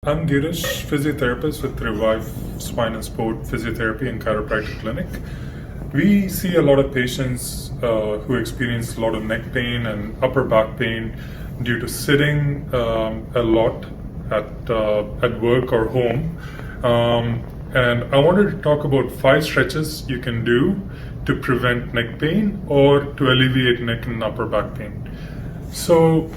I'm Girish, physiotherapist with Revive Spine and Sport Physiotherapy and Chiropractic Clinic. We see a lot of patients who experience a lot of neck pain and upper back pain due to sitting a lot at work or home. And I wanted to talk about 5 stretches you can do to prevent neck pain or to alleviate neck and upper back pain. So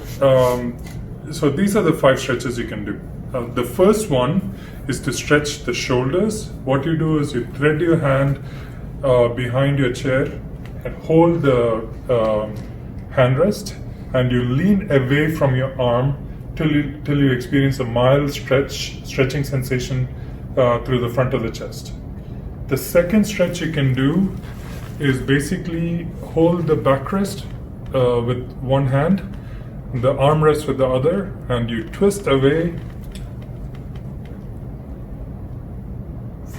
these are the 5 stretches you can do. The first one is to stretch the shoulders. What you do is you thread your hand behind your chair and hold the handrest, and you lean away from your arm till you experience a mild stretching sensation through the front of the chest. The second stretch you can do is basically hold the backrest with one hand, the armrest with the other, and you twist away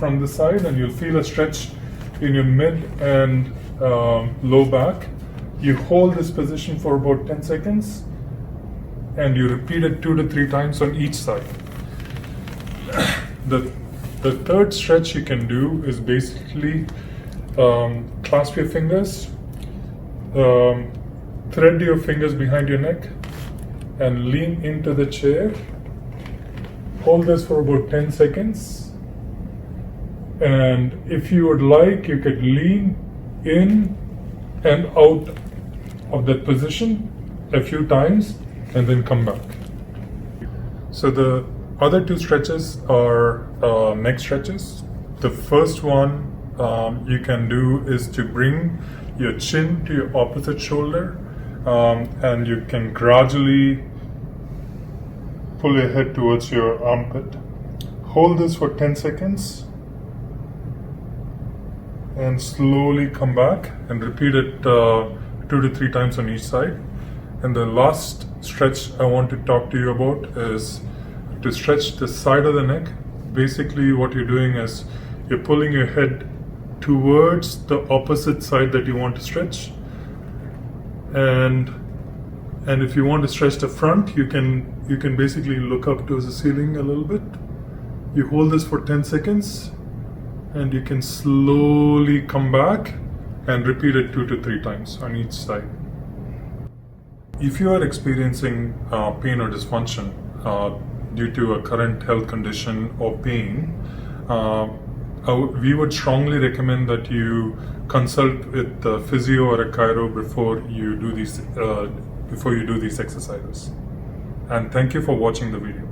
from the side, and you'll feel a stretch in your mid and low back. You hold this position for about 10 seconds and you repeat it 2 to 3 times on each side. The third stretch you can do is basically clasp your fingers, thread your fingers behind your neck and lean into the chair. Hold this for about 10 seconds. And if you would like, you could lean in and out of that position a few times and then come back. So the other 2 stretches are neck stretches. The first one you can do is to bring your chin to your opposite shoulder, and you can gradually pull your head towards your armpit. Hold this for 10 seconds and slowly come back and repeat it 2 to 3 times on each side. And the last stretch I want to talk to you about is to stretch the side of the neck. Basically what you're doing is you're pulling your head towards the opposite side that you want to stretch, and if you want to stretch the front, you can basically look up towards the ceiling a little bit. You hold this for 10 seconds and you can slowly come back and repeat it 2 to 3 times on each side. If you are experiencing pain or dysfunction due to a current health condition or pain, we would strongly recommend that you consult with a physio or a chiro before you do these exercises. And thank you for watching the video.